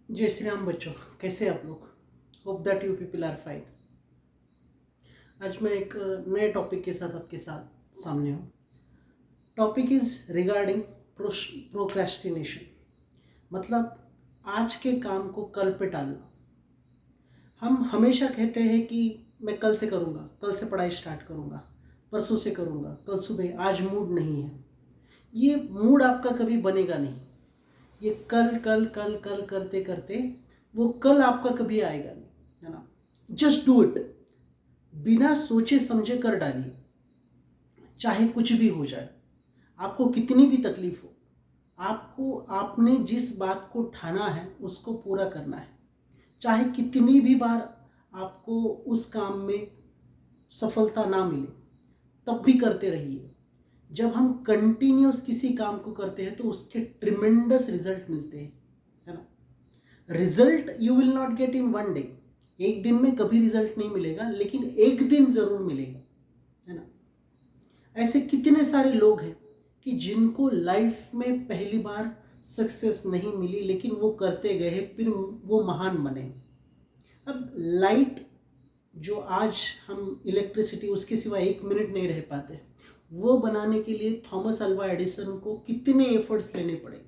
जय श्री राम बच्चों, कैसे आप लोग? Hope that you people are fine. आज मैं एक नए टॉपिक के साथ आपके साथ सामने हूँ। टॉपिक इज रिगार्डिंग प्रोक्रेस्टिनेशन, मतलब आज के काम को कल पे टालना। हम हमेशा कहते हैं कि मैं कल से करूँगा, कल से पढ़ाई स्टार्ट करूँगा, परसों से करूँगा, कल सुबह, आज मूड नहीं है। ये मूड आपका कभी बनेगा नहीं। ये कल कल कल कल करते करते वो कल आपका कभी आएगा नहीं, है ना। जस्ट डू इट, बिना सोचे समझे कर डालिए, चाहे कुछ भी हो जाए, आपको कितनी भी तकलीफ हो। आपने जिस बात को ठाना है उसको पूरा करना है, चाहे कितनी भी बार आपको उस काम में सफलता ना मिले, तब भी करते रहिए। जब हम कंटिन्यूस किसी काम को करते हैं तो उसके ट्रिमेंडस रिजल्ट मिलते हैं, है ना। Result you will not get in one day, एक दिन में कभी रिजल्ट नहीं मिलेगा, लेकिन एक दिन जरूर मिलेगा, है ना। ऐसे कितने सारे लोग हैं कि जिनको लाइफ में पहली बार सक्सेस नहीं मिली, लेकिन वो करते गए, फिर वो महान बने। अब लाइट जो आज हम इलेक्ट्रिसिटी, उसके सिवा एक मिनट नहीं रह पाते, वो बनाने के लिए थॉमस अल्वा एडिसन को कितने एफर्ट्स लेने पड़े।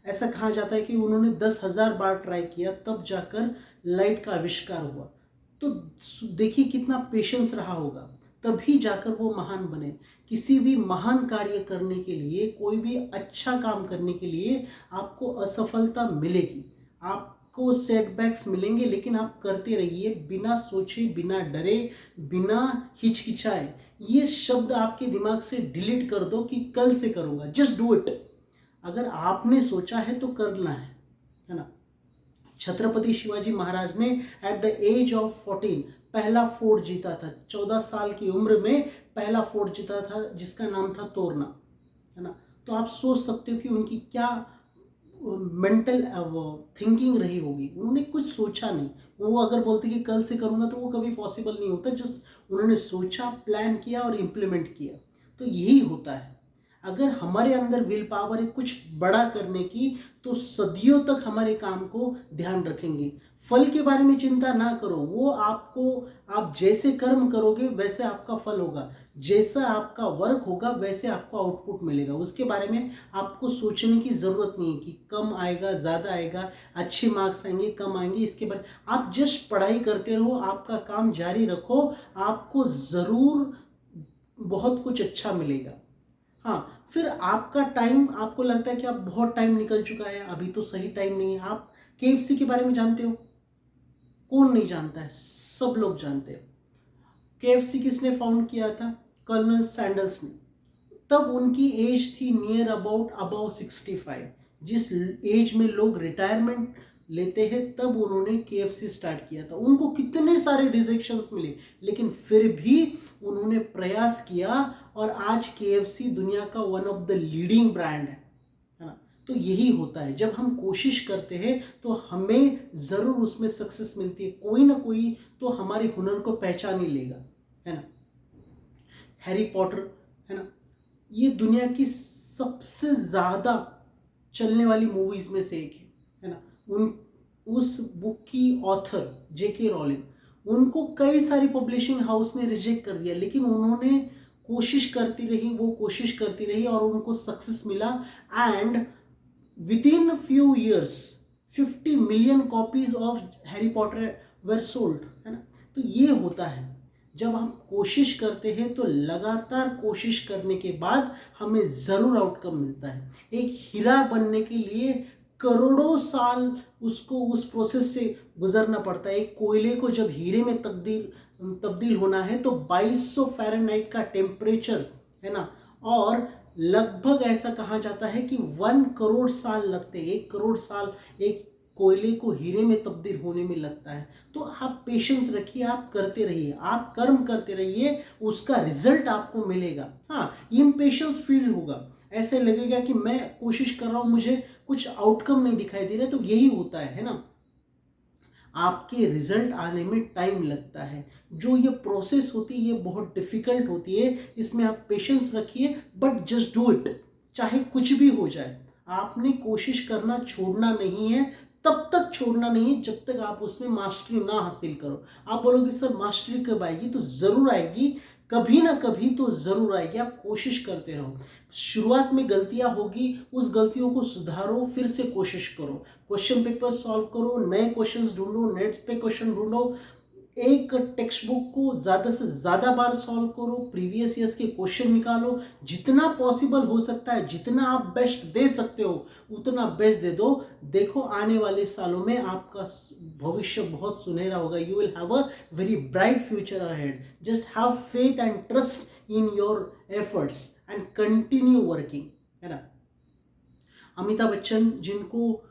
ऐसा कहा जाता है कि उन्होंने 10,000 बार ट्राई किया, तब जाकर लाइट का आविष्कार हुआ। तो देखिए कितना पेशेंस रहा होगा, तभी जाकर वो महान बने। किसी भी महान कार्य करने के लिए, कोई भी अच्छा काम करने के लिए आपको असफलता मिलेगी, आपको सेटबैक्स मिलेंगे, लेकिन आप करते रहिए, बिना सोचे, बिना डरे, बिना हिचकिचाए। ये शब्द आपके दिमाग से डिलीट कर दो कि कल से करूँगा। Just do it. अगर आपने सोचा है तो करना है ना। छत्रपति शिवाजी महाराज ने एट द एज ऑफ 14 पहला फोर्ट जीता था। 14 साल की उम्र में पहला फोर्ट जीता था, जिसका नाम था तोरना, है ना। तो आप सोच सकते हो कि उनकी क्या मेंटल थिंकिंग रही होगी। उन्होंने कुछ सोचा नहीं। वो अगर बोलते कि कल से करूँगा तो वो कभी पॉसिबल नहीं होता। जस्ट उन्होंने सोचा, प्लान किया और इम्प्लीमेंट किया। तो यही होता है, अगर हमारे अंदर विल पावर है कुछ बड़ा करने की, तो सदियों तक हमारे काम को ध्यान रखेंगे। फल के बारे में चिंता ना करो, वो आप जैसे कर्म करोगे वैसे आपका फल होगा, जैसा आपका वर्क होगा वैसे आपको आउटपुट मिलेगा। उसके बारे में आपको सोचने की ज़रूरत नहीं है कि कम आएगा, ज़्यादा आएगा, अच्छे मार्क्स आएंगे, कम आएंगे। इसके बारे आप जस्ट पढ़ाई करते रहो, आपका काम जारी रखो, आपको ज़रूर बहुत कुछ अच्छा मिलेगा। हाँ, फिर आपका टाइम, आपको लगता है कि अब बहुत टाइम निकल चुका है, अभी तो सही टाइम नहीं है। आप केएफसी के बारे में जानते हो? कौन नहीं जानता है, सब लोग जानते हैं। केएफसी किसने फाउंड किया था? कर्नल सैंडर्स ने। तब उनकी एज थी नियर अबाउट अबाउ 65। जिस एज में लोग रिटायरमेंट लेते हैं, तब उन्होंने केएफसी स्टार्ट किया था। उनको कितने सारे रिजेक्शंस मिले, लेकिन फिर भी उन्होंने प्रयास किया, और आज केएफसी दुनिया का one of the leading brand है ना। तो यही होता है, जब हम कोशिश करते हैं तो हमें ज़रूर उसमें सक्सेस मिलती है। कोई ना कोई तो हमारे हुनर को पहचान ही लेगा, है ना। हैरी पॉटर, है ना, ये दुनिया की सबसे ज़्यादा चलने वाली मूवीज में से एक है ना। उस बुक की ऑथर जेके रॉलिंग, उनको कई सारी पब्लिशिंग हाउस ने रिजेक्ट कर दिया, लेकिन उन्होंने कोशिश करती रही, वो कोशिश करती रही और उनको सक्सेस मिला। And with in few years 50 million copies of Harry Potter were sold, है ना। तो ये होता है, जब हम कोशिश करते हैं तो लगातार कोशिश करने के बाद हमें ज़रूर आउटकम मिलता है। एक हीरा बनने के लिए करोड़ों साल उसको उस प्रोसेस से गुजरना पड़ता है। एक कोयले को जब हीरे में तब्दील होना है तो 2200 फ़ारेनहाइट का टेम्परेचर, है ना, और लगभग ऐसा कहा जाता है कि 1 करोड़ साल लगते हैं। 1 करोड़ साल एक कोयले को हीरे में तब्दील होने में लगता है। तो आप पेशेंस रखिए, आप करते रहिए, आप कर्म करते रहिए, उसका रिजल्ट आपको मिलेगा। हाँ, इम्पेशेंस फील होगा, ऐसे लगेगा कि मैं कोशिश कर रहा हूँ, मुझे कुछ आउटकम नहीं दिखाई दे रहा। तो यही होता है ना, आपके रिजल्ट आने में टाइम लगता है। जो ये प्रोसेस होती है ये बहुत डिफिकल्ट होती है, इसमें आप पेशेंस रखिए, बट जस्ट डू इट, चाहे कुछ भी हो जाए। आपने कोशिश करना छोड़ना नहीं है, तब तक छोड़ना नहीं है जब तक आप उसमें मास्टरी ना हासिल करो। आप बोलोगे सर मास्टरी कब आएगी, तो ज़रूर आएगी, कभी ना कभी तो ज़रूर आएगी। आप कोशिश करते रहो। शुरुआत में गलतियां होगी, उस गलतियों को सुधारो, फिर से कोशिश करो, क्वेश्चन पेपर सॉल्व करो, नए क्वेश्चंस ढूंढो, नेट पे क्वेश्चन ढूंढो, एक टेक्स्ट बुक को ज़्यादा से ज़्यादा बार सॉल्व करो, प्रीवियस ईयर्स के क्वेश्चन निकालो, जितना पॉसिबल हो सकता है, जितना आप बेस्ट दे सकते हो उतना बेस्ट दे दो। देखो आने वाले सालों में आपका भविष्य बहुत सुनहरा होगा। You will have a very bright future ahead. Just have faith and trust in your efforts and continue working, है ना। अमिताभ बच्चन, जिनको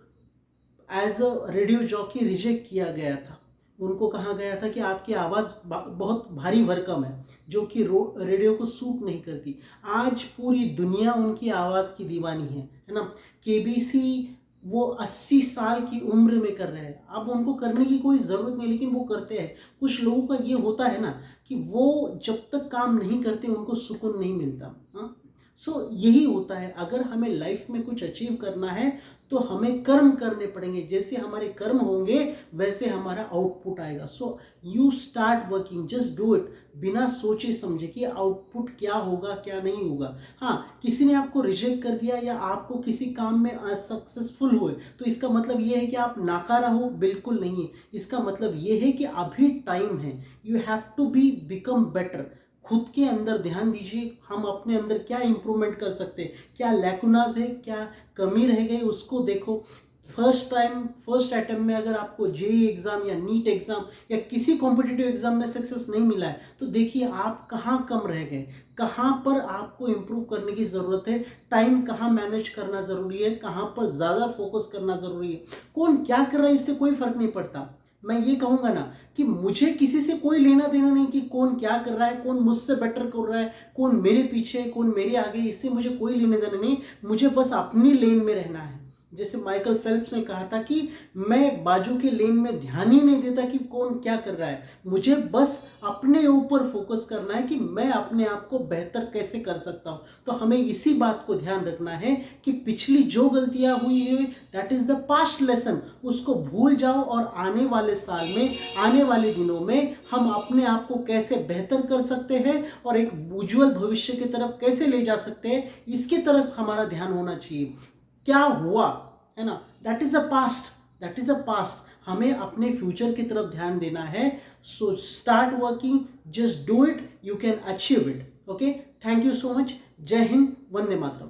as a radio jockey reject किया गया था, उनको कहा गया था कि आपकी आवाज़ बहुत भारी भरकम है, जो कि रेडियो को सूट नहीं करती। आज पूरी दुनिया उनकी आवाज़ की दीवानी है ना। केबीसी वो 80 साल की उम्र में कर रहे हैं। अब उनको करने की कोई ज़रूरत नहीं, लेकिन वो करते हैं। कुछ लोगों का ये होता है ना कि वो जब तक काम नहीं करते उनको सुकून नहीं मिलता। हाँ, सो यही होता है। अगर हमें लाइफ में कुछ अचीव करना है तो हमें कर्म करने पड़ेंगे। जैसे हमारे कर्म होंगे वैसे हमारा आउटपुट आएगा। So you start working, just do it, बिना सोचे समझे कि आउटपुट क्या होगा क्या नहीं होगा। हाँ, किसी ने आपको रिजेक्ट कर दिया या आपको किसी काम में असक्सेसफुल हुए तो इसका मतलब ये है कि आप नाकारा हो, बिल्कुल नहीं है। इसका मतलब ये है कि अभी टाइम है। You have to be become better. खुद के अंदर ध्यान दीजिए, हम अपने अंदर क्या इंप्रूवमेंट कर सकते हैं, क्या लैकुनाज है, क्या कमी रह गई, उसको देखो। फर्स्ट अटेम्प्ट में अगर आपको जेई एग्जाम या नीट एग्जाम या किसी कॉम्पिटिटिव एग्जाम में सक्सेस नहीं मिला है तो देखिए आप कहाँ कम रह गए, कहाँ पर आपको इम्प्रूव करने की ज़रूरत है, टाइम कहाँ मैनेज करना ज़रूरी है, कहाँ पर ज़्यादा फोकस करना ज़रूरी है। कौन क्या कर रहा है इससे कोई फर्क नहीं पड़ता। मैं ये कहूँगा ना कि मुझे किसी से कोई लेना देना नहीं कि कौन क्या कर रहा है, कौन मुझसे बेटर कर रहा है, कौन मेरे पीछे, कौन मेरे आगे, इससे मुझे कोई लेने देना नहीं। मुझे बस अपनी लेन में रहना है। जैसे माइकल फेल्प्स ने कहा था कि मैं बाजू के लेन में ध्यान ही नहीं देता कि कौन क्या कर रहा है, मुझे बस अपने ऊपर फोकस करना है कि मैं अपने आप को बेहतर कैसे कर सकता हूँ। तो हमें इसी बात को ध्यान रखना है कि पिछली जो गलतियां हुई है that is the past lesson, उसको भूल जाओ और आने वाले साल में, आने वाले दिनों में हम अपने आप को कैसे बेहतर कर सकते हैं और एक उज्जवल भविष्य की तरफ कैसे ले जा सकते हैं, इसकी तरफ हमारा ध्यान होना चाहिए। क्या हुआ है ना, that is a past, that is a past. हमें अपने फ्यूचर की तरफ ध्यान देना है। So start working, just do it, you can achieve it. Okay, thank you so much. जय हिंद, वंदे मातरम।